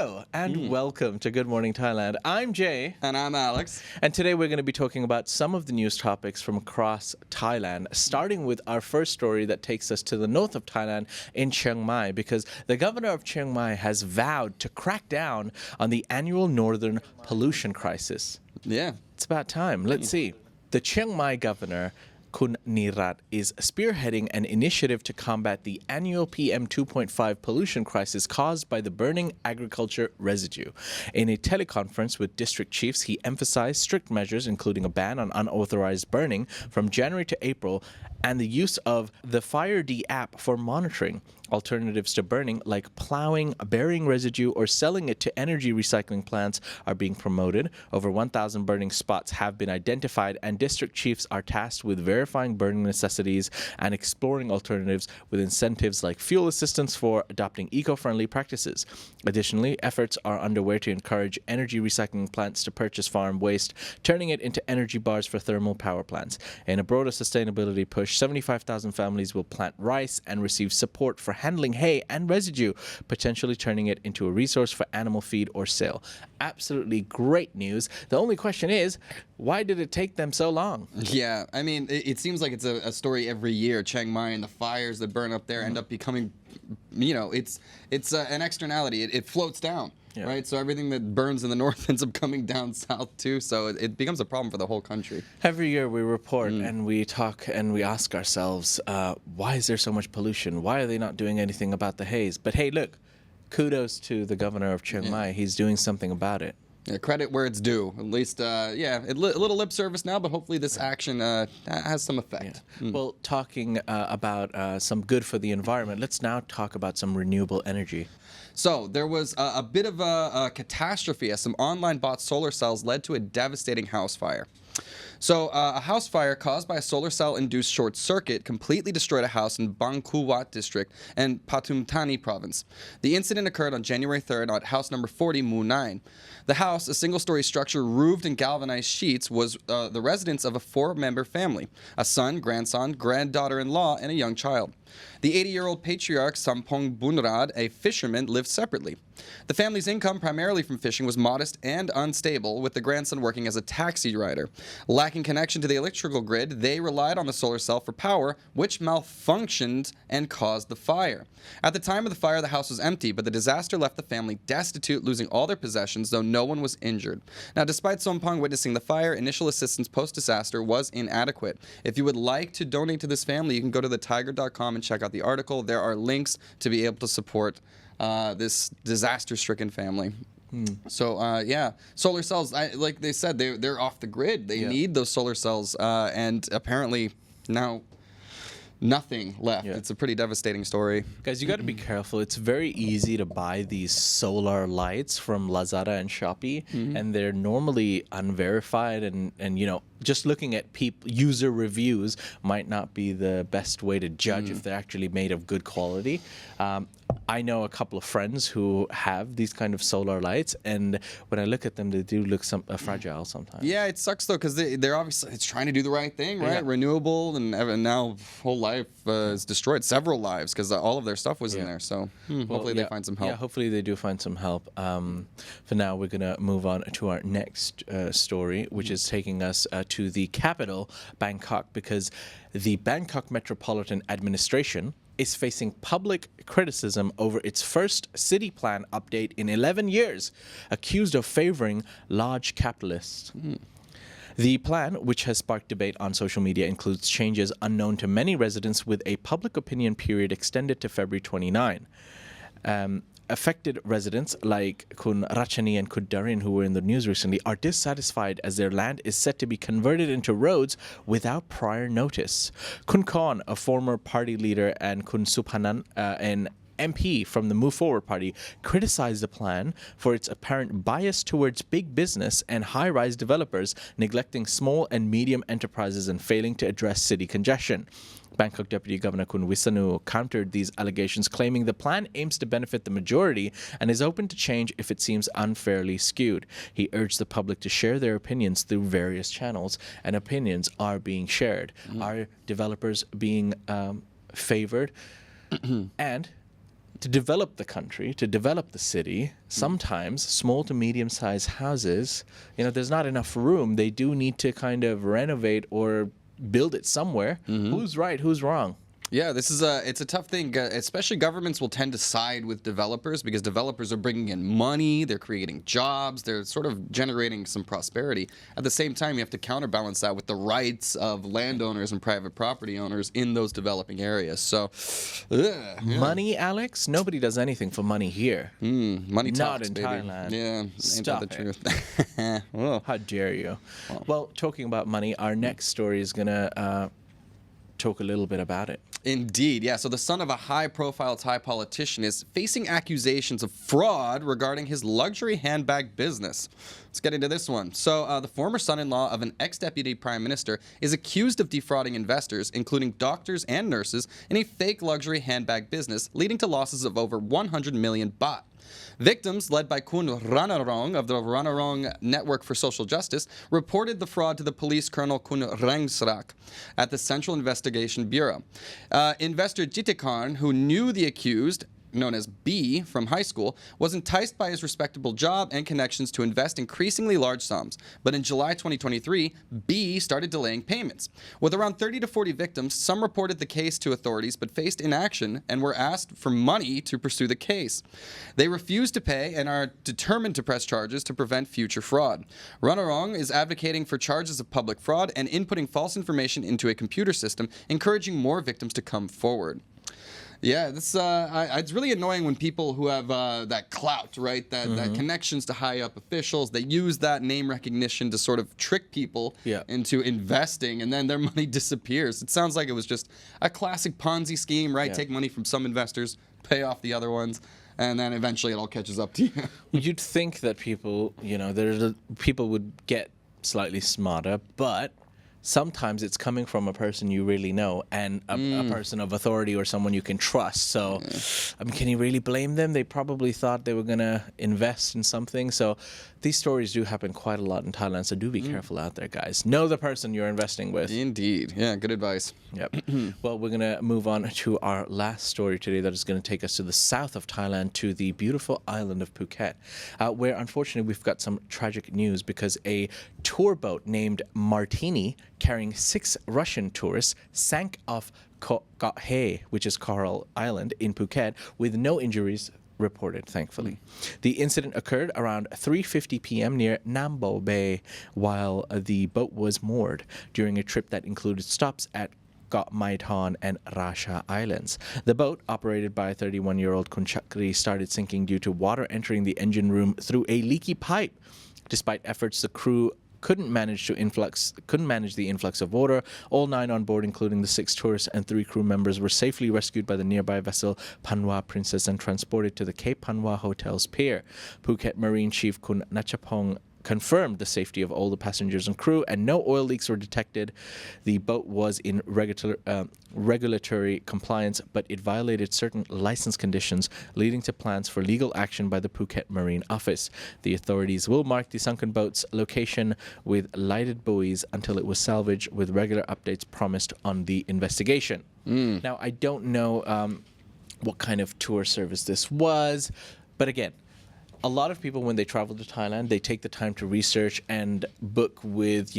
Hello and welcome to Good Morning Thailand. I'm Jay. And I'm Alex. And today we're going to be talking about some of the news topics from across Thailand, starting with our first story that takes us to the north of Thailand in Chiang Mai, because the governor of Chiang Mai has vowed to crack down on the annual northern pollution crisis. Yeah. It's about time. Let's see. The Chiang Mai governor, Kun Nirat, is spearheading an initiative to combat the annual PM 2.5 pollution crisis caused by the burning agriculture residue. In a teleconference with district chiefs, he emphasized strict measures, including a ban on unauthorized burning from January to April, and the use of the FireD app for monitoring. Alternatives to burning, like plowing, burying residue, or selling it to energy recycling plants, are being promoted. Over 1,000 burning spots have been identified, and district chiefs are tasked with verifying burning necessities and exploring alternatives with incentives like fuel assistance for adopting eco-friendly practices. Additionally, efforts are underway to encourage energy recycling plants to purchase farm waste, turning it into energy bars for thermal power plants. In a broader sustainability push, 75,000 families will plant rice and receive support for handling hay and residue, potentially turning it into a resource for animal feed or sale. Absolutely great news. The only question is, why did it take them so long? Yeah, I mean, it seems like it's a story every year. Chiang Mai and the fires that burn up there end up becoming, it's an externality. It floats down. Yeah. Right, so everything that burns in the north ends up coming down south too, so it becomes a problem for the whole country. Every year we report and we talk and we ask ourselves, why is there so much pollution? Why are they not doing anything about the haze? But hey, look, kudos to the governor of Chiang Mai. He's doing something about it. Yeah, credit where it's due. At least, a little lip service now, but hopefully this action has some effect. Yeah. Well, talking about some good for the environment, let's now talk about some renewable energy. So there was a bit of a catastrophe as some online bought solar cells led to a devastating house fire. So a house fire caused by a solar cell-induced short circuit completely destroyed a house in Bangkok district and Pathum Thani province. The incident occurred on January 3rd at house number 40, Mu 9. The house, a single-story structure roofed in galvanized sheets, was the residence of a four-member family: a son, grandson, granddaughter-in-law, and a young child. The 80-year-old patriarch Sampong Bunrad, a fisherman, lived separately. The family's income, primarily from fishing, was modest and unstable, with the grandson working as a taxi rider. Lacking connection to the electrical grid, they relied on the solar cell for power, which malfunctioned and caused the fire. At the time of the fire, the house was empty, but the disaster left the family destitute, losing all their possessions, though no one was injured. Now, despite Sompong witnessing the fire, initial assistance post-disaster was inadequate. If you would like to donate to this family, you can go to thethaiger.com and check out the article. There are links to be able to support this disaster-stricken family. So, solar cells, like they said, they're off the grid. They need those solar cells, and apparently now nothing left. Yeah. It's a pretty devastating story. Guys, you got to be careful. It's very easy to buy these solar lights from Lazada and Shopee, and they're normally unverified, and just looking at user reviews might not be the best way to judge if they're actually made of good quality. I know a couple of friends who have these kind of solar lights, and when I look at them, they do look fragile sometimes. Yeah, it sucks though, because they're obviously trying to do the right thing, right? Yeah. Renewable, and now whole life is destroyed. Several lives, because all of their stuff was in there. So hopefully they find some help. Yeah, hopefully they do find some help. For now, we're gonna move on to our next story, which is taking us to the capital, Bangkok, because the Bangkok Metropolitan Administration is facing public criticism over its first city plan update in 11 years, accused of favoring large capitalists. The plan, which has sparked debate on social media, includes changes unknown to many residents, with a public opinion period extended to February 29. Affected residents like Kun Rachani and Kun Darin, who were in the news recently, are dissatisfied as their land is set to be converted into roads without prior notice. Kun Kon, a former party leader, and Kun Suphanan, an MP from the Move Forward Party, criticized the plan for its apparent bias towards big business and high-rise developers, neglecting small and medium enterprises and failing to address city congestion. Bangkok Deputy Governor Kun Wisanu countered these allegations, claiming the plan aims to benefit the majority and is open to change if it seems unfairly skewed. He urged the public to share their opinions through various channels, and opinions are being shared. Are developers being favored? And to develop the country, to develop the city, sometimes small to medium-sized houses, there's not enough room. They do need to kind of renovate or build it somewhere. Who's right? Who's wrong? Yeah, it's a tough thing, especially governments will tend to side with developers because developers are bringing in money, they're creating jobs, they're sort of generating some prosperity. At the same time, you have to counterbalance that with the rights of landowners and private property owners in those developing areas. So, yeah. Money, Alex? Nobody does anything for money here. Money talks, Not in baby. Thailand. Yeah, Stop ain't that the it. truth? Whoa. How dare you? Well, talking about money, our next story is going to talk a little bit about it. Indeed, yeah. So the son of a high-profile Thai politician is facing accusations of fraud regarding his luxury handbag business. Let's get into this one. So the former son-in-law of an ex-deputy prime minister is accused of defrauding investors, including doctors and nurses, in a fake luxury handbag business, leading to losses of over 100 million baht. Victims, led by Kun Ranarong of the Ranarong Network for Social Justice, reported the fraud to the police colonel Kun Rengsrak at the Central Investigation Bureau. Investor Jitikarn, who knew the accused, known as B from high school, was enticed by his respectable job and connections to invest increasingly large sums. But in July 2023, B started delaying payments. With around 30 to 40 victims, some reported the case to authorities but faced inaction and were asked for money to pursue the case. They refused to pay and are determined to press charges to prevent future fraud. Ranarong is advocating for charges of public fraud and inputting false information into a computer system, encouraging more victims to come forward. Yeah, this it's really annoying when people who have that clout, right, that connections to high-up officials, they use that name recognition to sort of trick people into investing, and then their money disappears. It sounds like it was just a classic Ponzi scheme, right? Take money from some investors, pay off the other ones, and then eventually it all catches up to you. You'd think that people, people would get slightly smarter, but sometimes it's coming from a person you really know and a person of authority or someone you can trust. So, I mean, can you really blame them? They probably thought they were going to invest in something. So these stories do happen quite a lot in Thailand. So do be careful out there, guys. Know the person you're investing with. Indeed. Yeah, good advice. Yep. Well, we're going to move on to our last story today that is going to take us to the south of Thailand, to the beautiful island of Phuket, where unfortunately we've got some tragic news because a tour boat named Martini carrying 6 Russian tourists sank off Koh He, which is Coral Island in Phuket, with no injuries reported, thankfully. The incident occurred around 3:50 p.m. near Nambo Bay while the boat was moored during a trip that included stops at Got Maiton and Rasha Islands. The boat, operated by 31-year-old Kun Chakri, started sinking due to water entering the engine room through a leaky pipe. Despite efforts, the crew couldn't manage the influx of water. All 9 on board, including the 6 tourists and 3 crew members, were safely rescued by the nearby vessel Panwa Princess and transported to the Cape Panwa Hotel's pier. Phuket Marine Chief Kun Nachapong confirmed the safety of all the passengers and crew, and no oil leaks were detected. The boat was in regulatory compliance, but it violated certain license conditions, leading to plans for legal action by the Phuket Marine Office. The authorities will mark the sunken boat's location with lighted buoys until it was salvaged, with regular updates promised on the investigation. Now, I don't know what kind of tour service this was, but again, a lot of people, when they travel to Thailand, they take the time to research and book with,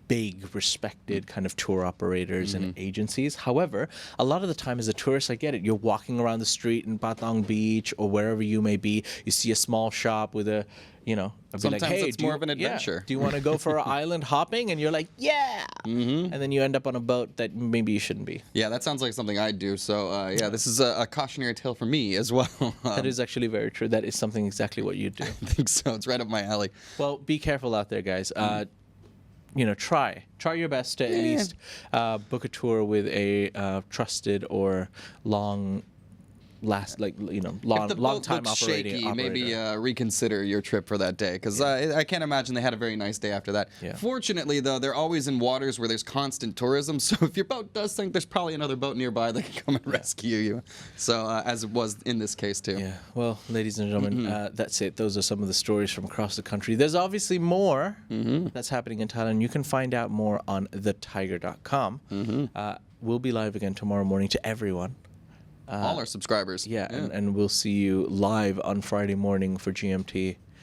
big, respected kind of tour operators and agencies. However, a lot of the time as a tourist, I get it. You're walking around the street in Patong Beach or wherever you may be. You see a small shop with a, I'd be Sometimes like, hey, it's more of an adventure. do you want to go for island hopping? And you're like, yeah. And then you end up on a boat that maybe you shouldn't be. Yeah, that sounds like something I'd do. So, this is a cautionary tale for me as well. That is actually very true. That is something exactly what you do. I think so. It's right up my alley. Well, be careful out there, guys. Try your best to at least book a tour with a trusted or long time operating shaky, operator. maybe reconsider your trip for that day, because I can't imagine they had a very nice day after that. Fortunately, though, they're always in waters where there's constant tourism, so if your boat does sink, there's probably another boat nearby that can come and rescue you. So as it was in this case too. Yeah. Well, ladies and gentlemen, that's it. Those are some of the stories from across the country. There's obviously more that's happening in Thailand. You can find out more on thethaiger.com. We'll be live again tomorrow morning to everyone. All our subscribers. Yeah, and we'll see you live on Friday morning for GMT.